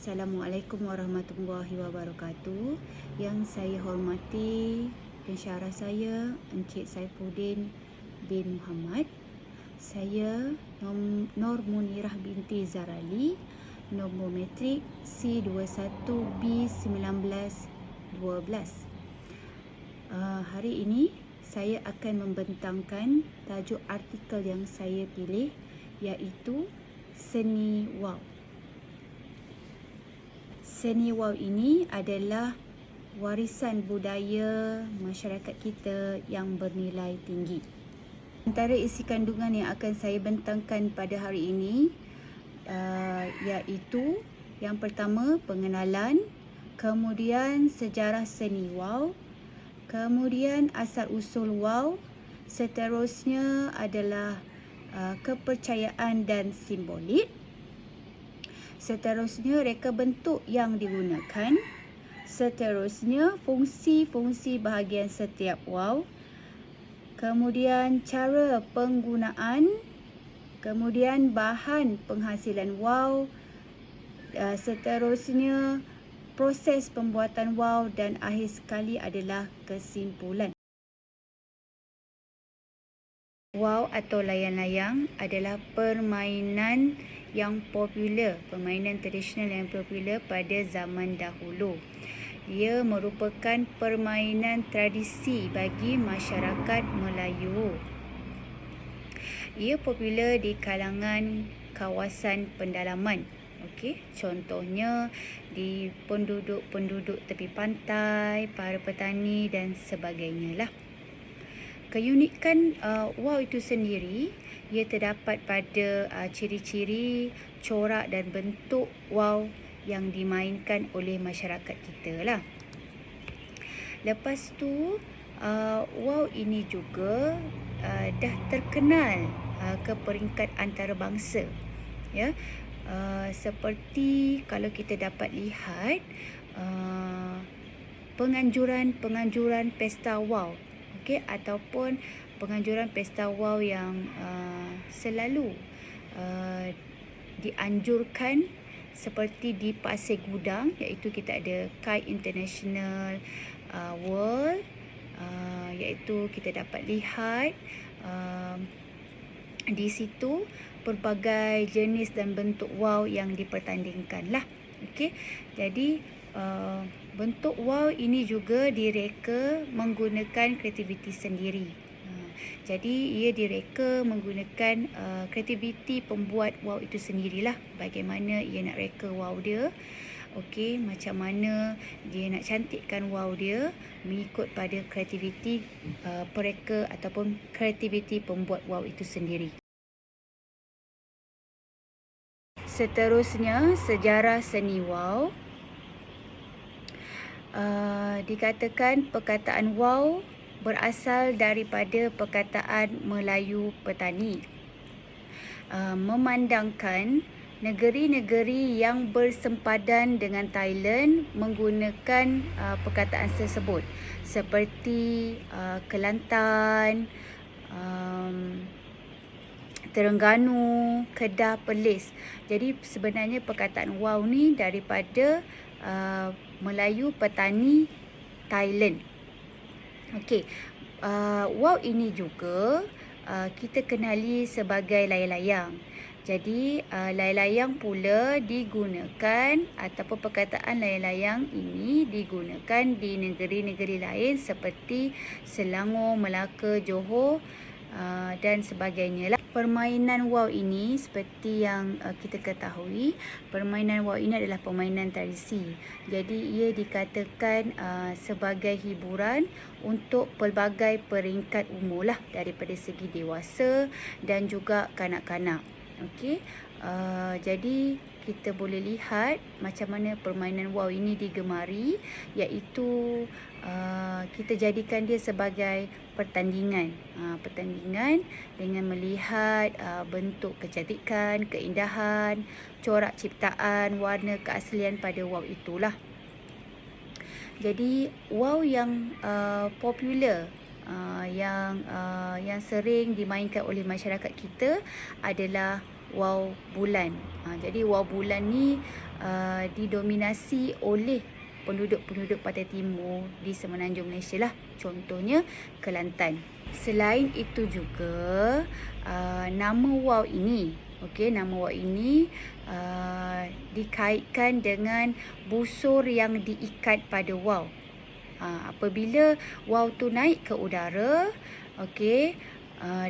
Assalamualaikum warahmatullahi wabarakatuh. Yang saya hormati pensyarah saya Encik Saifuddin bin Muhammad. Saya Nur Munirah binti Zarali, nombor metrik C21B1912. Hari ini saya akan membentangkan tajuk artikel yang saya pilih, iaitu Seni Wow. Seni Wow ini adalah warisan budaya masyarakat kita yang bernilai tinggi. Antara isi kandungan yang akan saya bentangkan pada hari ini iaitu yang pertama pengenalan, kemudian sejarah seni Wow, kemudian asal usul Wow, seterusnya adalah kepercayaan dan simbolik. Seterusnya reka bentuk yang digunakan. Seterusnya fungsi-fungsi bahagian setiap wow. Kemudian cara penggunaan. Kemudian bahan penghasilan wow. Seterusnya proses pembuatan wow dan akhir sekali adalah kesimpulan. Wow atau layang-layang adalah permainan yang popular, permainan tradisional yang popular pada zaman dahulu. Ia merupakan permainan tradisi bagi masyarakat Melayu. Ia popular di kalangan kawasan pendalaman. Contohnya di penduduk-penduduk tepi pantai, para petani dan sebagainya lah. Keunikan wow itu sendiri, ia terdapat pada ciri-ciri, corak dan bentuk wow yang dimainkan oleh masyarakat kita lah. Lepas tu, wow ini juga dah terkenal ke peringkat antarabangsa. Ya, seperti kalau kita dapat lihat penganjuran pesta wow. Ataupun penganjuran pesta wow yang selalu dianjurkan seperti di Pasir Gudang, iaitu kita ada Kite International World, iaitu kita dapat lihat di situ pelbagai jenis dan bentuk wow yang dipertandingkan lah. Jadi bentuk wow ini juga direka menggunakan kreativiti sendiri. Jadi ia direka menggunakan kreativiti pembuat wow itu sendirilah. Bagaimana ia nak reka wow dia, macam mana dia nak cantikkan wow dia mengikut pada kreativiti pereka ataupun kreativiti pembuat wow itu sendiri. Seterusnya, sejarah seni wow. Dikatakan perkataan wow berasal daripada perkataan Melayu petani, memandangkan negeri-negeri yang bersempadan dengan Thailand menggunakan perkataan tersebut, seperti Kelantan, Terengganu, Kedah, Perlis. Jadi sebenarnya perkataan wow ni daripada Melayu petani Thailand. Wow ini juga kita kenali sebagai layang-layang. Jadi layang-layang pula digunakan, ataupun perkataan layang-layang ini digunakan di negeri-negeri lain seperti Selangor, Melaka, Johor dan sebagainya lah. Permainan wow ini seperti yang kita ketahui, permainan wow ini adalah permainan tradisi. Jadi ia dikatakan sebagai hiburan untuk pelbagai peringkat umur lah, daripada segi dewasa dan juga kanak-kanak. Jadi kita boleh lihat macam mana permainan wow ini digemari, iaitu kita jadikan dia sebagai pertandingan. Pertandingan dengan melihat bentuk kecantikan, keindahan, corak ciptaan, warna keaslian pada wow itulah. Jadi wow yang popular, yang sering dimainkan oleh masyarakat kita adalah Wau Bulan. Jadi Wau Bulan ni didominasi oleh penduduk-penduduk Pantai Timur di Semenanjung Malaysia lah. Contohnya Kelantan. Selain itu juga nama wau ini, nama wau ini dikaitkan dengan busur yang diikat pada wau. Apabila wau tu naik ke udara,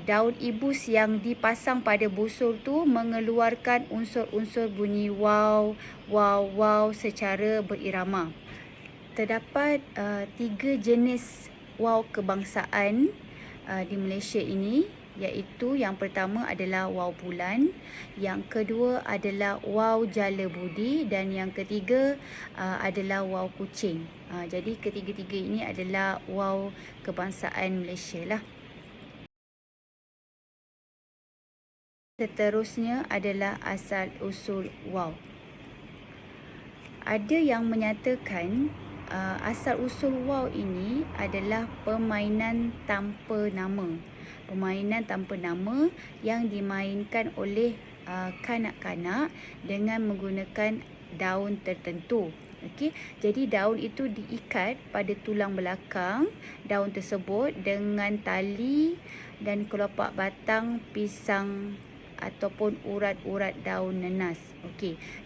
daun ibus yang dipasang pada busur tu mengeluarkan unsur-unsur bunyi wau, wau, wau secara berirama. Terdapat 3 jenis wau kebangsaan di Malaysia ini, iaitu yang pertama adalah wau bulan, yang kedua adalah wau jala budi, dan yang ketiga adalah wau kucing. Jadi ketiga-tiga ini adalah wau kebangsaan Malaysia lah. Seterusnya adalah asal usul wau. Ada yang menyatakan asal usul wau ini adalah permainan tanpa nama. Permainan tanpa nama yang dimainkan oleh kanak-kanak dengan menggunakan daun tertentu. Jadi daun itu diikat pada tulang belakang daun tersebut dengan tali dan kelopak batang pisang ataupun urat-urat daun nenas.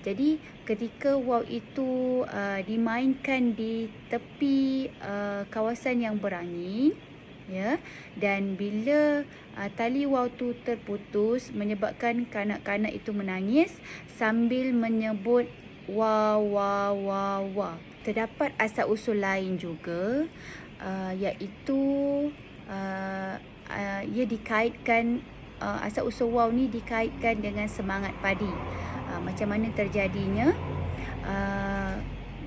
Jadi ketika wau itu dimainkan di tepi kawasan yang berangin, dan bila tali wau tu terputus menyebabkan kanak-kanak itu menangis sambil menyebut wau, wau, wau, wau. Terdapat asal usul lain juga, iaitu ia dikaitkan, asal usul wau ni dikaitkan dengan semangat padi. Macam mana terjadinya?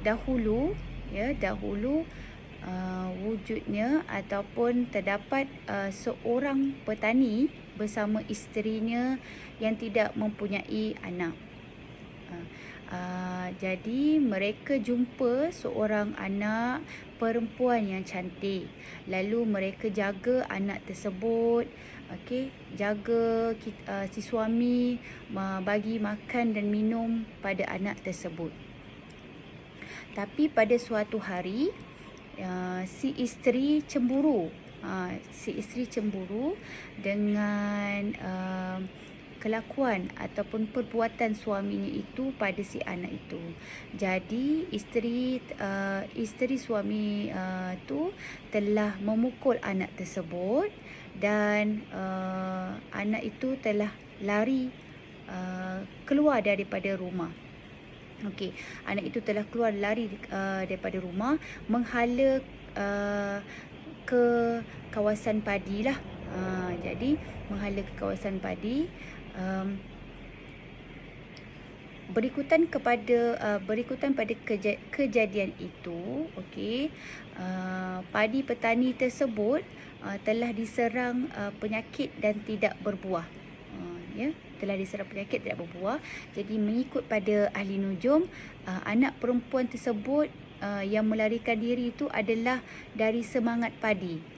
Dahulu wujudnya ataupun terdapat seorang petani bersama isterinya yang tidak mempunyai anak. Jadi mereka jumpa seorang anak perempuan yang cantik. Lalu mereka jaga anak tersebut. Jaga si suami bagi makan dan minum pada anak tersebut. Tapi pada suatu hari si isteri cemburu. Dengan kelakuan ataupun perbuatan suaminya itu pada si anak itu. Jadi isteri suami tu telah memukul anak tersebut, dan anak itu telah lari keluar daripada rumah. Anak itu telah keluar lari daripada rumah, menghala ke kawasan padi lah. Jadi menghala ke kawasan padi. Berikutan pada kejadian itu, padi petani tersebut telah diserang penyakit dan tidak berbuah. Jadi mengikut pada ahli nujum, anak perempuan tersebut yang melarikan diri itu adalah dari semangat padi.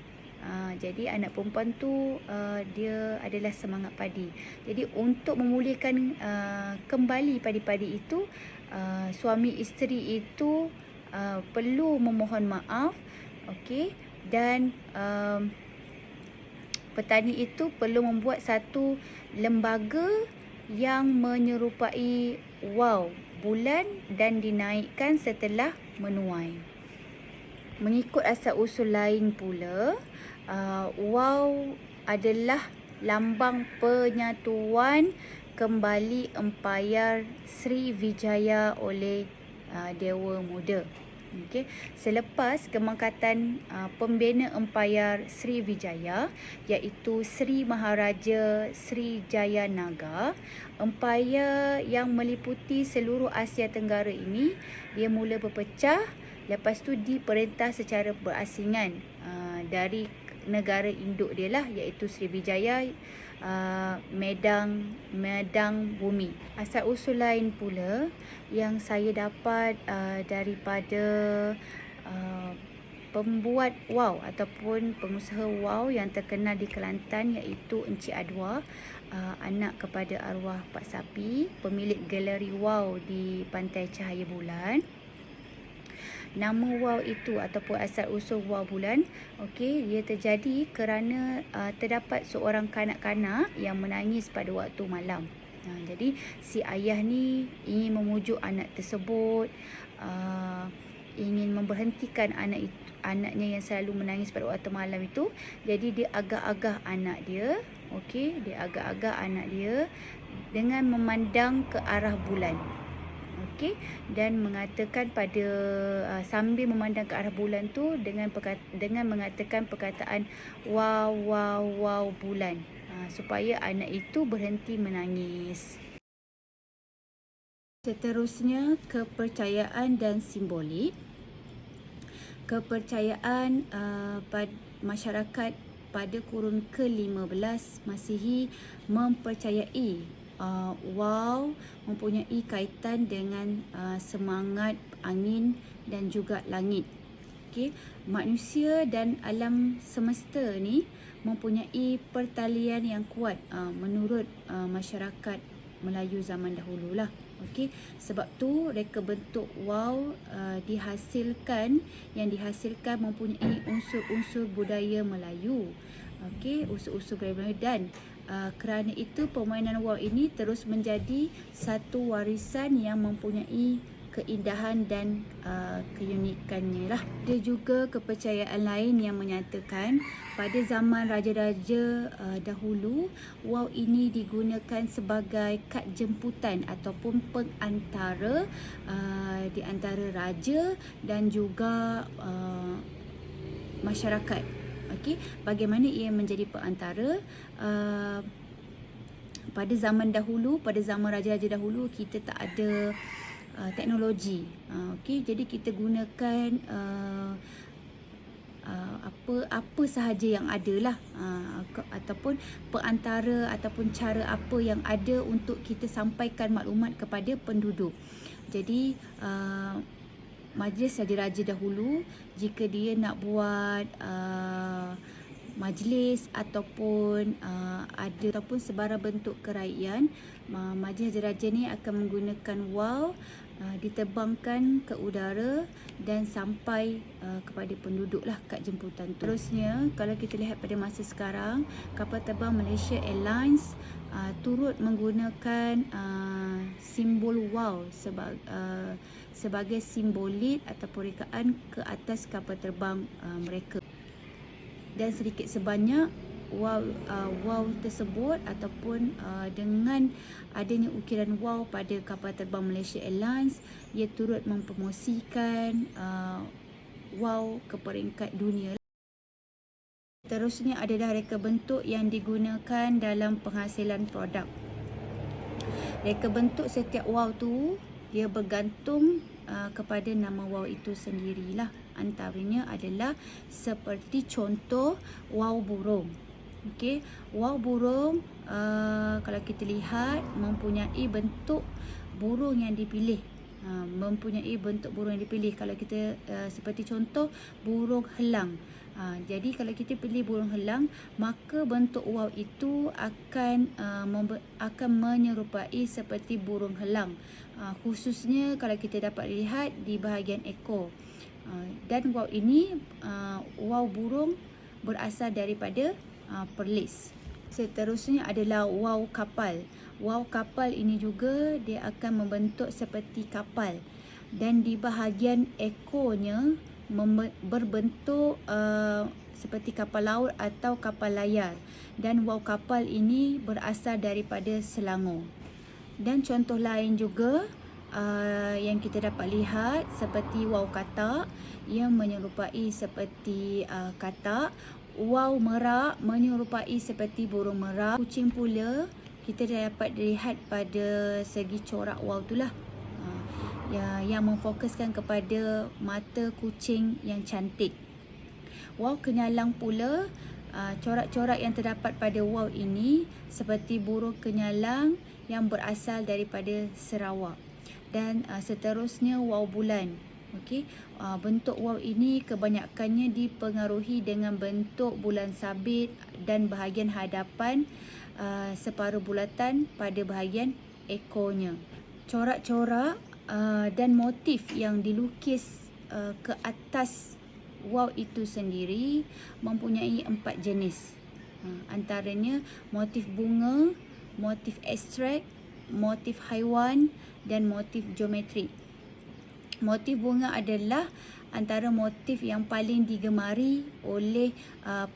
Jadi anak perempuan tu dia adalah semangat padi. Jadi untuk memulihkan kembali padi-padi itu, suami isteri itu perlu memohon maaf, dan petani itu perlu membuat satu lembaga yang menyerupai wau bulan dan dinaikkan setelah menuai. Mengikut asal usul lain pula, wau adalah lambang penyatuan kembali empayar Sriwijaya oleh Dewa Muda. Selepas kemangkatan pembina empayar Sriwijaya, iaitu Sri Maharaja Srijayanaga, empayar yang meliputi seluruh Asia Tenggara ini, dia mula berpecah. Lepas tu diperintah secara berasingan dari negara induk dia lah, iaitu Sriwijaya, Medang Bumi. Asal usul lain pula yang saya dapat daripada pembuat wau ataupun pengusaha wau yang terkenal di Kelantan, iaitu Encik Adwa. anak kepada arwah Pak Sapi, pemilik galeri wow di Pantai Cahaya Bulan. Nama wow itu ataupun asal usul wow bulan, okey, dia terjadi kerana terdapat seorang kanak-kanak yang menangis pada waktu malam. Jadi si ayah ni ingin memujuk anak tersebut, ingin memberhentikan anaknya yang selalu menangis pada waktu malam itu. Jadi dia agak-agak anak dia, okey, dia agak-agak anak dia dengan memandang ke arah bulan. Okey, dan mengatakan pada sambil memandang ke arah bulan tu dengan mengatakan perkataan wow wow wow bulan, supaya anak itu berhenti menangis. Seterusnya, kepercayaan dan simbolik. Kepercayaan pada masyarakat pada kurun ke-15 Masihi mempercayai wow mempunyai kaitan dengan semangat angin dan juga langit. Okey, manusia dan alam semesta ni mempunyai pertalian yang kuat menurut masyarakat Melayu zaman dahulu lah. Okey, sebab tu reka bentuk wow yang dihasilkan mempunyai unsur-unsur budaya Melayu. Okey, unsur-unsur budaya Melayu, dan kerana itu permainan wow ini terus menjadi satu warisan yang mempunyai keindahan dan keunikannya lah. Ada juga kepercayaan lain yang menyatakan pada zaman raja-raja dahulu, wow ini digunakan sebagai kad jemputan ataupun pengantara di antara raja dan juga masyarakat. Okey, bagaimana ia menjadi perantara? Pada zaman dahulu, pada zaman raja-raja dahulu, kita tak ada teknologi. Okey, jadi kita gunakan apa sahaja yang ada lah, ataupun perantara ataupun cara apa yang ada untuk kita sampaikan maklumat kepada penduduk. Jadi majlis raja-raja dahulu, jika dia nak buat majlis ataupun ataupun sebarang bentuk keraian, majlis raja-raja ni akan menggunakan wow diterbangkan ke udara dan sampai kepada penduduk lah kad jemputan tu. Terusnya, kalau kita lihat pada masa sekarang, kapal terbang Malaysia Airlines turut menggunakan simbol wow sebagai simbolik ataupun rekaan ke atas kapal terbang mereka. Dan sedikit sebanyak wow tersebut ataupun dengan adanya ukiran wow pada kapal terbang Malaysia Airlines, ia turut mempromosikan wow ke peringkat dunia. Terusnya adalah reka bentuk yang digunakan dalam penghasilan produk. Reka bentuk setiap wow tu dia bergantung kepada nama wow itu sendirilah. Antaranya adalah seperti contoh wow burung. Okey, wow burung kalau kita lihat mempunyai bentuk burung yang dipilih. Kalau kita seperti contoh burung helang. Jadi kalau kita pilih burung helang, maka bentuk wow itu akan menyerupai seperti burung helang. Khususnya kalau kita dapat lihat di bahagian ekor. Dan wow ini wow burung berasal daripada Perlis. Seterusnya adalah wow kapal. Wow kapal ini juga dia akan membentuk seperti kapal, dan di bahagian ekornya berbentuk seperti kapal laut atau kapal layar. Dan wow kapal ini berasal daripada Selangor. Dan contoh lain juga yang kita dapat lihat seperti wow katak, ia menyerupai seperti katak. Wow merak menyerupai seperti burung merak. Kucing pula kita dapat lihat pada segi corak wow itulah, yang memfokuskan kepada mata kucing yang cantik. Wow kenyalang pula, corak-corak yang terdapat pada wow ini seperti burung kenyalang yang berasal daripada Sarawak. Dan seterusnya wow bulan. Okey, bentuk wow ini kebanyakannya dipengaruhi dengan bentuk bulan sabit dan bahagian hadapan separuh bulatan pada bahagian ekornya. Corak-corak dan motif yang dilukis ke atas wow itu sendiri mempunyai 4 jenis. Antaranya motif bunga, motif abstrak, motif haiwan dan motif geometrik. Motif bunga adalah antara motif yang paling digemari oleh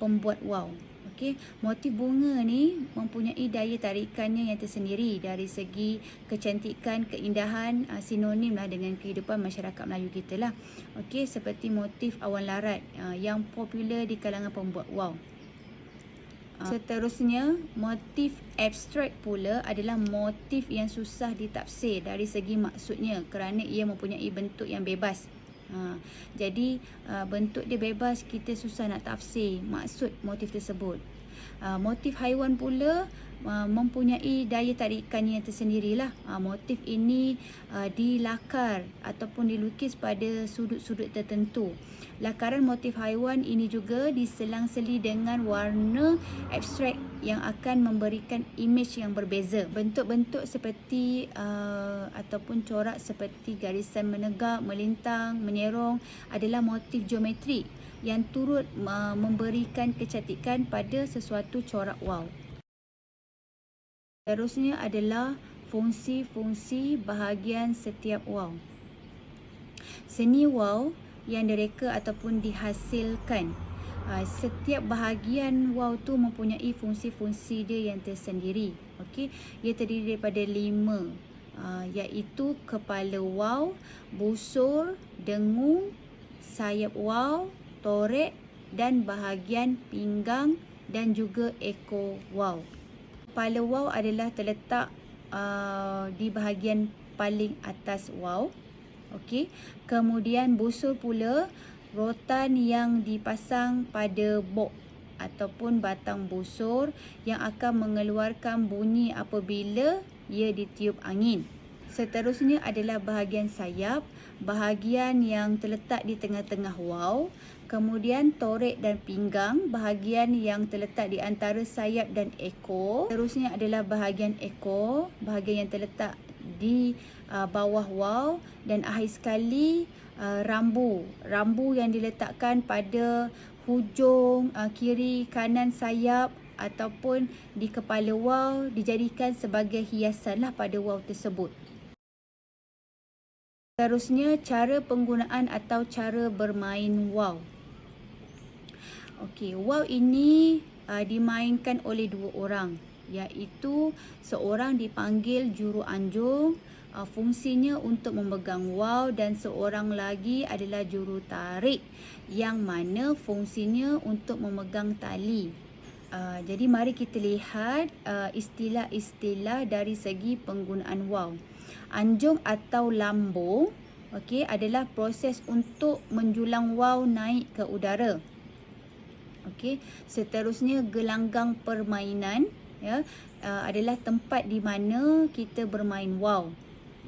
pembuat wow. Okey, motif bunga ni mempunyai daya tarikannya yang tersendiri dari segi kecantikan, keindahan, sinonim lah dengan kehidupan masyarakat Melayu kita lah. Okey, seperti motif awan larat yang popular di kalangan pembuat wow. Seterusnya, motif abstrak pula adalah motif yang susah ditafsir dari segi maksudnya kerana ia mempunyai bentuk yang bebas. Jadi bentuk dia bebas, kita susah nak tafsir maksud motif tersebut. Motif haiwan pula mempunyai daya tarikan yang tersendirilah. Motif ini dilakar ataupun dilukis pada sudut-sudut tertentu. Lakaran motif haiwan ini juga diselang-seli dengan warna abstrak yang akan memberikan imej yang berbeza. Bentuk-bentuk seperti ataupun corak seperti garisan menegak, melintang, menyerong adalah motif geometrik yang turut memberikan kecantikan pada sesuatu corak wow. Seterusnya adalah fungsi-fungsi bahagian setiap wow. Seni wow yang direka ataupun dihasilkan. Setiap bahagian wow tu mempunyai fungsi-fungsi dia yang tersendiri. Okey, ia terdiri daripada 5, iaitu kepala wow, busur, dengung, sayap wow, torek dan bahagian pinggang dan juga ekor wow. Kepala wow adalah terletak di bahagian paling atas wow. Okey. Kemudian busur pula rotan yang dipasang pada bok ataupun batang busur yang akan mengeluarkan bunyi apabila ia ditiup angin. Seterusnya adalah bahagian sayap, bahagian yang terletak di tengah-tengah wow. Kemudian torek dan pinggang, bahagian yang terletak di antara sayap dan ekor. Seterusnya adalah bahagian ekor, bahagian yang terletak di bawah wow. Dan akhir sekali rambu yang diletakkan pada hujung kiri kanan sayap ataupun di kepala wow, dijadikan sebagai hiasan lah pada wow tersebut. Seterusnya, cara penggunaan atau cara bermain wow. Okey, wow ini dimainkan oleh 2 orang, iaitu seorang dipanggil juru anjung, fungsinya untuk memegang wow, dan seorang lagi adalah juru tarik yang mana fungsinya untuk memegang tali. Jadi mari kita lihat istilah-istilah dari segi penggunaan wow. Anjung atau lambung, okey, adalah proses untuk menjulang wow naik ke udara. Okey, seterusnya gelanggang permainan adalah tempat di mana kita bermain wow.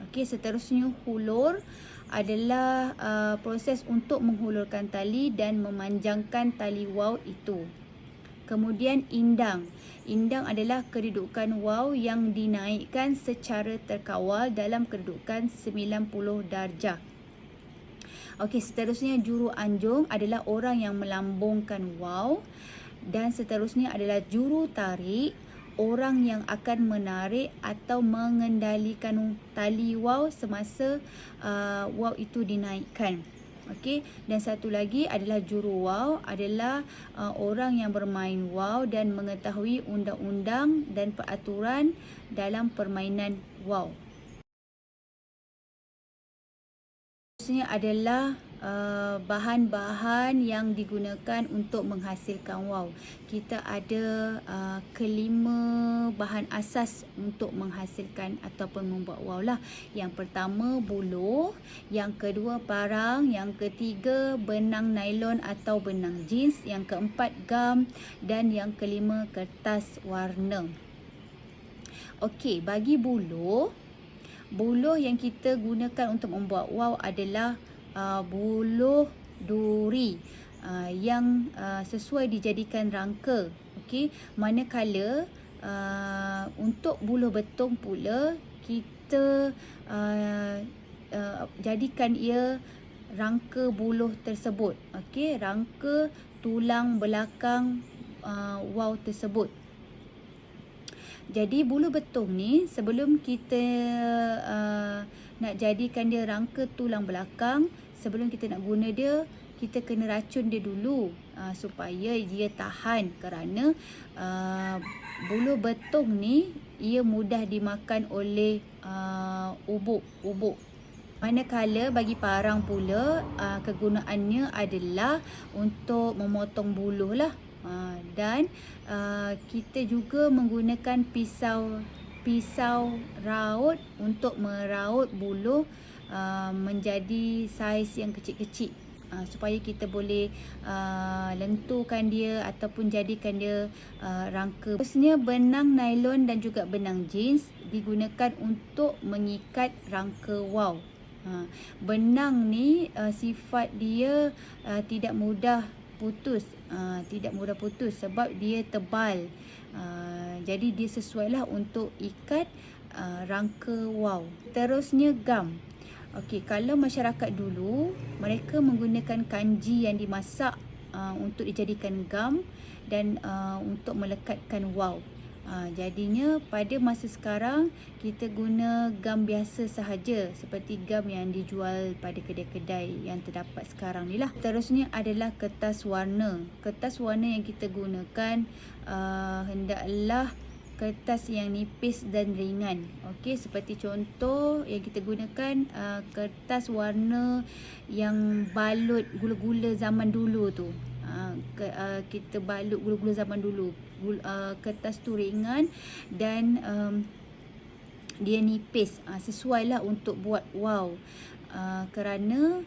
Okey, seterusnya hulur adalah proses untuk menghulurkan tali dan memanjangkan tali wow itu. Kemudian indang. Indang adalah kedudukan wow yang dinaikkan secara terkawal dalam kedudukan 90 darjah. Okey, seterusnya juru anjung adalah orang yang melambungkan wow. Dan seterusnya adalah juru tarik, orang yang akan menarik atau mengendalikan tali wow semasa wow itu dinaikkan. Okey, dan satu lagi adalah juru wow, adalah orang yang bermain wow dan mengetahui undang-undang dan peraturan dalam permainan wow. Seterusnya adalah bahan-bahan yang digunakan untuk menghasilkan wow. Kita ada kelima bahan asas untuk menghasilkan ataupun membuat wow lah. Yang pertama buluh, yang kedua parang, yang ketiga benang nailon atau benang jeans, yang keempat gam dan yang kelima kertas warna. Okey, bagi buluh yang kita gunakan untuk membuat wow adalah buluh duri yang sesuai dijadikan rangka. Okey, manakala untuk buluh betung pula, kita jadikan ia rangka buluh tersebut. Okey, rangka tulang belakang waw tersebut. Jadi buluh betung ni sebelum kita nak jadikan dia rangka tulang belakang, sebelum kita nak guna dia, kita kena racun dia dulu supaya dia tahan, kerana buluh betung ni ia mudah dimakan oleh ubuk-ubuk. Manakala bagi parang pula kegunaannya adalah untuk memotong buluh lah. Dan kita juga menggunakan pisau raut untuk meraut buluh menjadi saiz yang kecil-kecil, supaya kita boleh lenturkan dia ataupun jadikan dia rangka. Terusnya, benang nylon dan juga benang jeans digunakan untuk mengikat rangka waw. Benang ni sifat dia tidak mudah putus, sebab dia tebal. Jadi dia sesuailah untuk ikat rangka waw. Terusnya, gam. Okey, kalau masyarakat dulu, mereka menggunakan kanji yang dimasak untuk dijadikan gam dan untuk melekatkan waw. Jadinya pada masa sekarang kita guna gam biasa sahaja, seperti gam yang dijual pada kedai-kedai yang terdapat sekarang ni lah. Terusnya adalah kertas warna. Kertas warna yang kita gunakan hendaklah kertas yang nipis dan ringan. Okey, seperti contoh yang kita gunakan kertas warna yang balut gula-gula zaman dulu tu. Kita balut gula-gula zaman dulu. Kertas tu ringan dan dia nipis, sesuailah untuk buat waw, kerana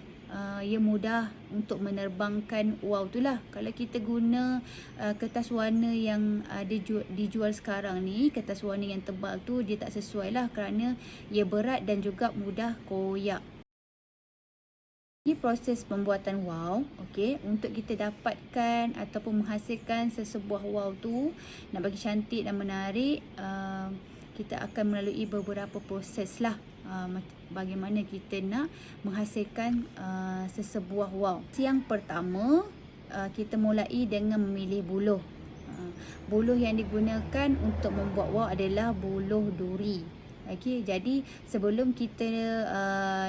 ia mudah untuk menerbangkan waw tu lah. Kalau kita guna kertas warna yang dijual sekarang ni, kertas warna yang tebal tu, dia tak sesuai lah, kerana ia berat dan juga mudah koyak. Ini proses pembuatan waw. Okey, untuk kita dapatkan ataupun menghasilkan sesebuah waw tu, nak bagi cantik dan menarik, kita akan melalui beberapa proses lah. Bagaimana kita nak menghasilkan sesebuah waw. Yang pertama, kita mulai dengan memilih buluh. Buluh yang digunakan untuk membuat waw adalah buluh duri. Okey, jadi sebelum kita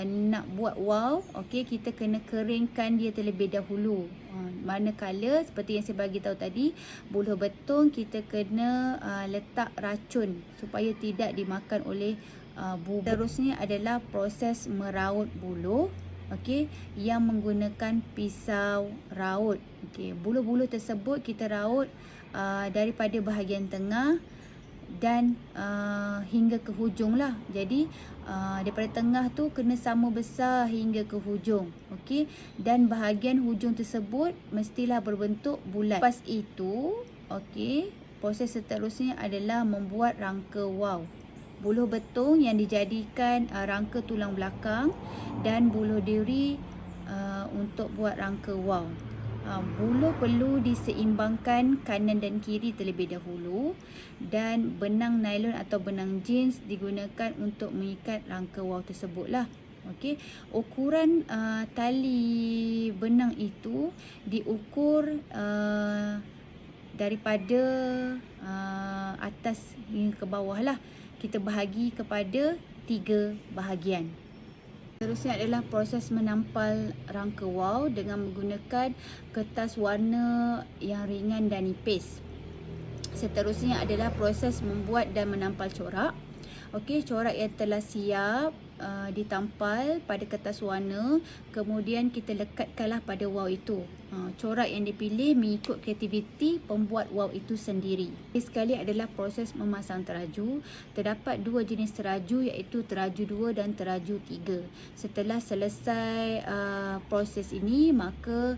nak buat waw, okey, kita kena keringkan dia terlebih dahulu. Manakala seperti yang saya bagi tahu tadi, buluh betung kita kena letak racun supaya tidak dimakan oleh bubur. Terusnya adalah proses meraut buluh, okey, yang menggunakan pisau raut. Okey, buluh-buluh tersebut kita raut daripada bahagian tengah dan hingga ke hujung lah. Jadi daripada tengah tu kena sama besar hingga ke hujung. Okey, dan bahagian hujung tersebut mestilah berbentuk bulat. Lepas itu, okey, proses seterusnya adalah membuat rangka waw. Buluh betung yang dijadikan rangka tulang belakang dan buluh duri untuk buat rangka waw. Buluh perlu diseimbangkan kanan dan kiri terlebih dahulu, dan benang nylon atau benang jeans digunakan untuk mengikat rangka waw tersebut lah. Okey, ukuran tali benang itu diukur daripada atas hingga ke bawah lah. Kita bahagi kepada 3 bahagian. Terusnya adalah proses menampal rangka waw dengan menggunakan kertas warna yang ringan dan nipis. Seterusnya adalah proses membuat dan menampal corak. Okey, corak yang telah siap ditampal pada kertas warna, kemudian kita lekatkanlah pada waw itu. Corak yang dipilih mengikut kreativiti pembuat waw itu sendiri. Sekali adalah proses memasang teraju. Terdapat 2 jenis teraju, iaitu teraju 2 dan teraju 3. Setelah selesai proses ini, maka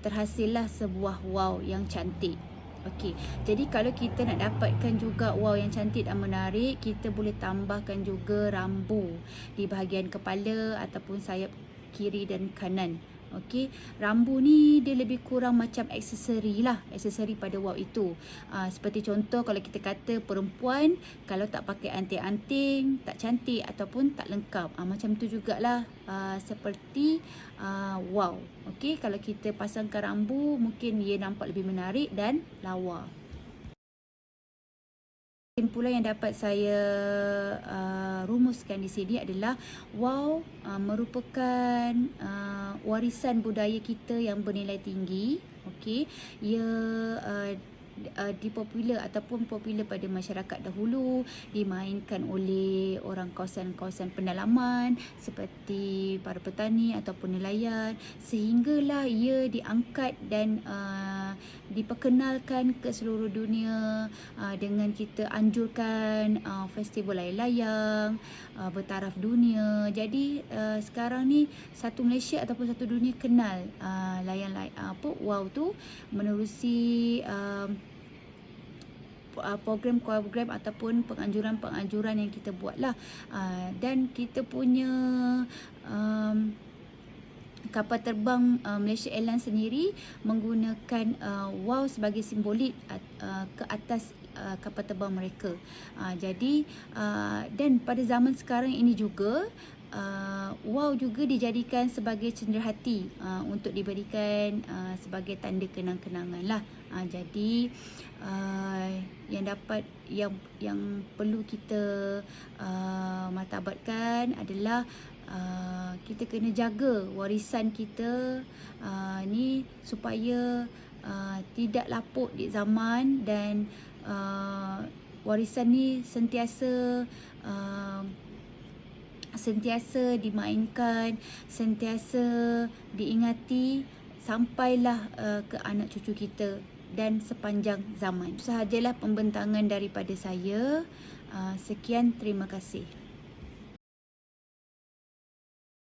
terhasillah sebuah waw yang cantik. Okey, jadi kalau kita nak dapatkan juga waw yang cantik dan menarik, kita boleh tambahkan juga rambu di bahagian kepala ataupun sayap kiri dan kanan. Okey, rambu ni dia lebih kurang macam aksesori lah, aksesori pada wow itu. Seperti contoh kalau kita kata perempuan kalau tak pakai anting-anting, tak cantik ataupun tak lengkap. Macam tu jugalah seperti wow. Okey, kalau kita pasangkan rambu mungkin ia nampak lebih menarik dan lawa. Kesimpulan yang dapat saya rumuskan di sini adalah wow merupakan warisan budaya kita yang bernilai tinggi. Okey, ia dipopular ataupun popular pada masyarakat dahulu, dimainkan oleh orang kawasan-kawasan pendalaman seperti para petani ataupun nelayan, sehinggalah ia diangkat dan diperkenalkan ke seluruh dunia dengan kita anjurkan festival layang-layang bertaraf dunia. Jadi sekarang ni satu Malaysia ataupun satu dunia kenal layang-layang wow tu menerusi program-program ataupun penganjuran-penganjuran yang kita buat lah. Dan kita punya kapal terbang Malaysia Airlines sendiri menggunakan wow sebagai simbolik ke atas kapal terbang mereka. Jadi dan pada zaman sekarang ini juga wow juga dijadikan sebagai cenderahati untuk diberikan sebagai tanda kenang-kenangan lah. Jadi yang perlu kita martabatkan adalah kita kena jaga warisan kita ni supaya tidak lapuk di zaman, dan warisan ni sentiasa dimainkan, sentiasa diingati sampailah ke anak cucu kita dan sepanjang zaman. Sahajalah pembentangan daripada saya. Sekian, terima kasih.